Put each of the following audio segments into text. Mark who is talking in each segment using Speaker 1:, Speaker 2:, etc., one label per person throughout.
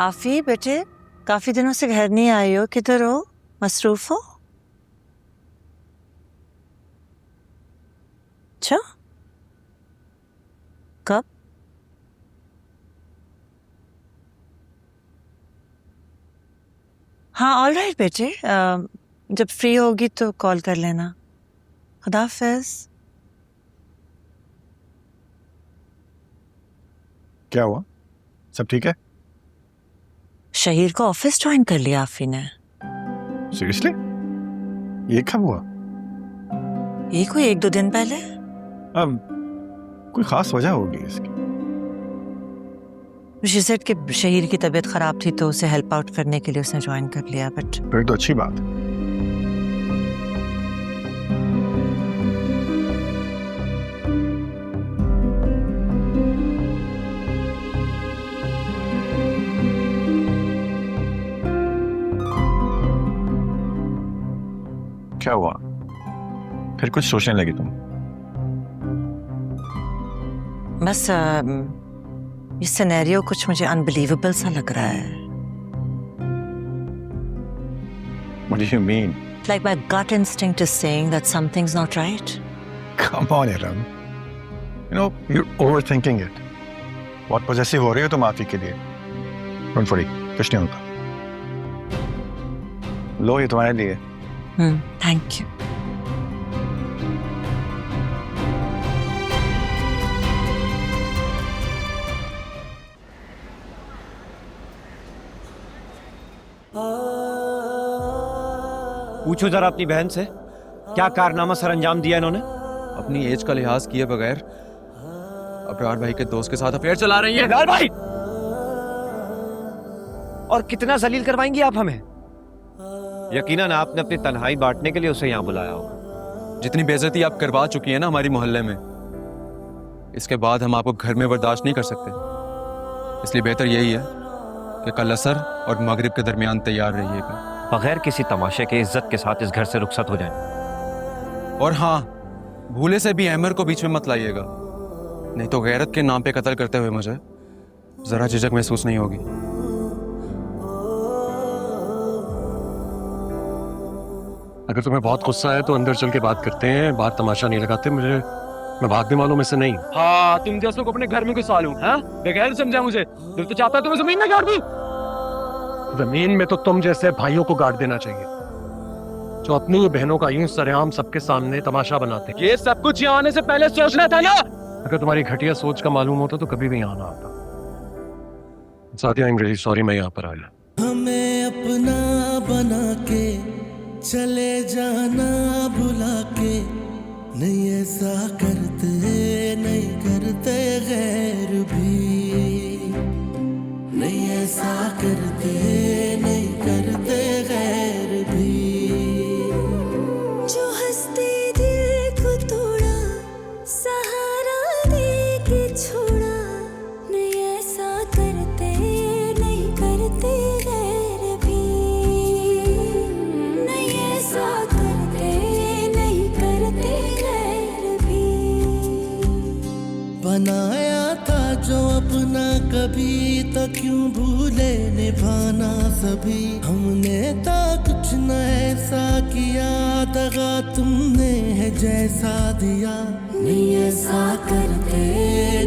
Speaker 1: आफी बेटे, काफी दिनों से घर नहीं आई हो, किधर हो? मसरूफ हो? अच्छा, कब? हाँ, ऑल राइट बेटे, जब फ्री होगी तो कॉल कर लेना। खुदा हाफिज।
Speaker 2: क्या हुआ? सब ठीक है?
Speaker 1: शहीर को ऑफिस ज्वाइन कर लिया आफी ने।
Speaker 2: सीरियसली? ये कब हुआ?
Speaker 1: ये कोई 1-2 दिन पहले।
Speaker 2: कोई खास वजह होगी इसकी।
Speaker 1: शी सेड कि शहीर की तबीयत खराब थी तो उसे हेल्प आउट करने के लिए उसने ज्वाइन कर लिया, बट
Speaker 2: फिर तो अच्छी बात है। क्या हुआ? फिर कुछ सोचने लगी तुम?
Speaker 1: बस ये सिनेरियो कुछ मुझे अनबिलीवेबल सा लग रहा है।
Speaker 2: What do you mean?
Speaker 1: Like my gut instinct is saying that something's not right.
Speaker 2: Come on, Iram. You know, you're overthinking it. बहुत पॉजेसिव हो रही हो तुम आफी के लिए। Don't worry, कुछ नहीं होता। लो, ये तुम्हारे लिए।
Speaker 1: Thank you.
Speaker 3: पूछो जरा अपनी बहन से क्या कारनामा सर अंजाम दिया इन्होंने।
Speaker 4: अपनी एज का लिहाज किए बगैर अब्रार भाई के दोस्त के साथ अफेयर चला रही है।
Speaker 3: लाल भाई, और कितना जलील करवाएंगी आप हमें? यकीनन आपने अपनी तन्हाई बांटने के लिए उसे यहाँ बुलाया होगा।
Speaker 4: जितनी बेइज्जती आप करवा चुकी है ना हमारी मोहल्ले में, इसके बाद हम आपको घर में बर्दाश्त नहीं कर सकते। इसलिए बेहतर यही है कि कल असर और मगरिब के दरमियान तैयार रहिएगा।
Speaker 3: बगैर किसी तमाशे के इज्जत के साथ इस घर से रुखसत हो जाएं।
Speaker 4: और हाँ, भूले से भी अहमर को बीच में मत लाइएगा, नहीं तो गैरत के नाम पे कत्ल करते हुए मुझे जरा झिझक महसूस नहीं होगी।
Speaker 5: अगर तुम्हें बहुत गुस्सा है तो अंदर चल के बात करते हैं, बाहर तमाशा नहीं लगाते। मैं भागने वालों में से नहीं।
Speaker 4: हाँ, तुम जैसों को अपने घर में घुसा लूं, हाँ? बगैर समझा मुझे। दिल तो चाहता है तुम्हें जमीन में गाड़ दूं।
Speaker 5: जमीन में तो तुम जैसे भाइयों को गाड़ देना चाहिए, जो अपनी बहनों का यूं सरेआम सबके सामने तमाशा बनाते।
Speaker 4: ये सब कुछ यहाँ आने से पहले सोचना था ना।
Speaker 5: अगर तुम्हारी घटिया सोच का मालूम होता तो कभी भी यहाँ ना आता। Sadia, I am really sorry मैं यहाँ पर आया।
Speaker 6: हमें अपना बना के चले जाना भुला के, नहीं ऐसा करते नहीं करते गैर भी, नहीं ऐसा करते नहीं करते गैर भी। जो हंसते दिल को तोड़ा, सहारा दे के छोड़ा, नहीं ऐसा करते नहीं करते गैर भी, नहीं ऐसा करते नहीं करते गैर भी। बनाया था जो अपना कभी, तो क्यों भूले निभाना सभी। हमने तो कुछ न ऐसा किया, दगा तुमने है जैसा दिया, नहीं ऐसा करते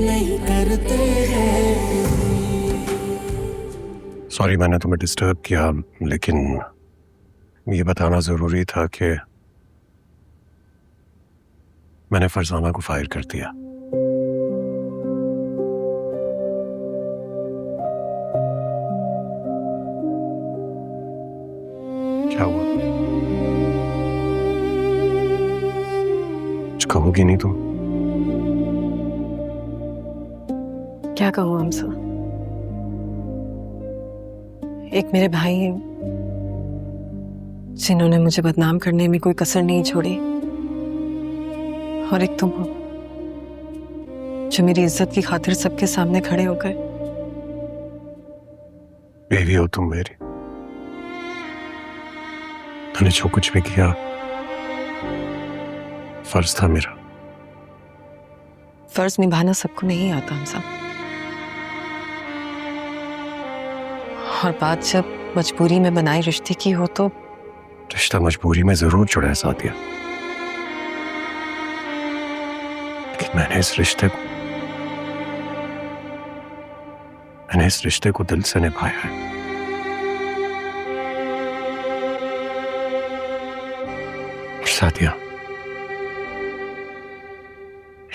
Speaker 6: नहीं करते हैं।
Speaker 5: सॉरी मैंने तुम्हें डिस्टर्ब किया, लेकिन ये बताना जरूरी था कि मैंने फरजाना को फायर कर दिया। क्या हुआ? कुछ कहोगी नहीं तुम?
Speaker 7: क्या कहूँ हमसे? एक मेरे भाई हैं जिन्होंने मुझे बदनाम करने में कोई कसर नहीं छोड़ी, और एक तुम हो जो मेरी इज्जत की खातिर सबके सामने खड़े हो गए।
Speaker 5: बेबी हो तुम मेरी। मैंने जो कुछ भी किया फर्ज था मेरा।
Speaker 7: फर्ज निभाना सबको नहीं आता हमसा, और बात जब मजबूरी में बनाए रिश्ते की हो तो
Speaker 5: रिश्ता मजबूरी में जरूर जुड़ा है साथिया, लेकिन मैंने इस रिश्ते को दिल से निभाया है। साथिया,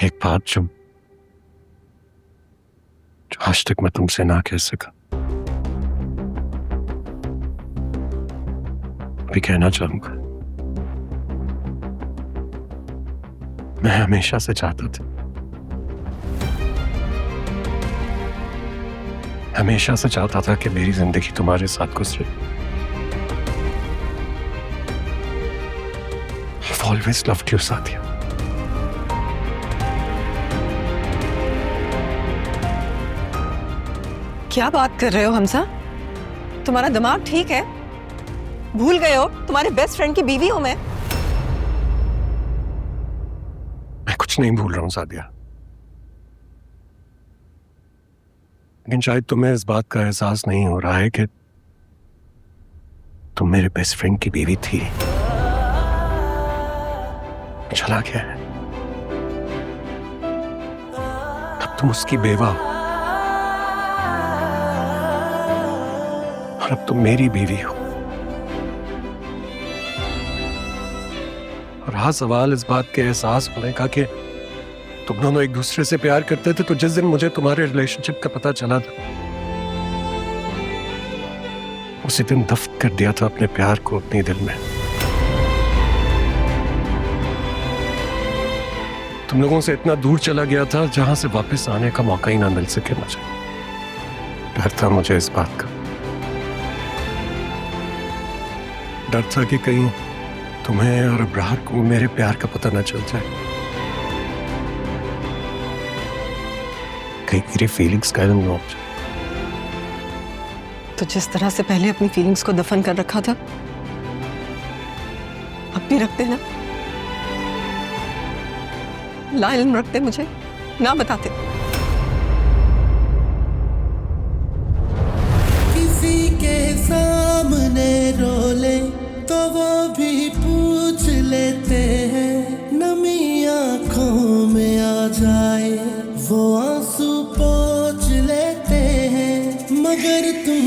Speaker 5: एक बात जो आज तक मैं तुमसे ना कह सका, भी कहना चाहूंगा। मैं हमेशा से चाहता था, हमेशा से चाहता था कि मेरी जिंदगी तुम्हारे साथ गुजरे। I've always loved you, साथिया।
Speaker 7: क्या बात कर रहे हो हमजा? तुम्हारा दिमाग ठीक है? भूल गए हो तुम्हारे बेस्ट फ्रेंड की बीवी हूं मैं।
Speaker 5: मैं कुछ नहीं भूल रहा हूं सादिया, लेकिन शायद तुम्हें इस बात का एहसास नहीं हो रहा है कि तुम मेरे बेस्ट फ्रेंड की बीवी थी। चला गया है, अब तुम उसकी बेवा हो और अब तुम मेरी बीवी हो। रहा सवाल इस बात के एहसास होने का कि तुम दोनों एक दूसरे से प्यार करते थे, तो जिस दिन मुझे तुम्हारे रिलेशनशिप का पता चला था, उसी दिन दफ्न कर दिया था अपने प्यार को अपने दिल में। तुम लोगों से इतना दूर चला गया था जहां से वापस आने का मौका ही ना मिल सके मुझे। डर था मुझे इस बात का, डर था कि कहीं तुम्हें और अब्रार को मेरे प्यार का पता ना चल जाए, कहीं मेरी फीलिंग्स का इल्म ना हो जाए।
Speaker 7: तो जिस तरह से पहले अपनी फीलिंग्स को दफन कर रखा था, अब भी रखते ना? ला इल्म रखते मुझे, ना बताते।
Speaker 6: किसी के सामने रोले तो वो भी पूछ लेते हैं, नमी आंखों में आ जाए वो आंसू पोंछ लेते हैं, मगर तुम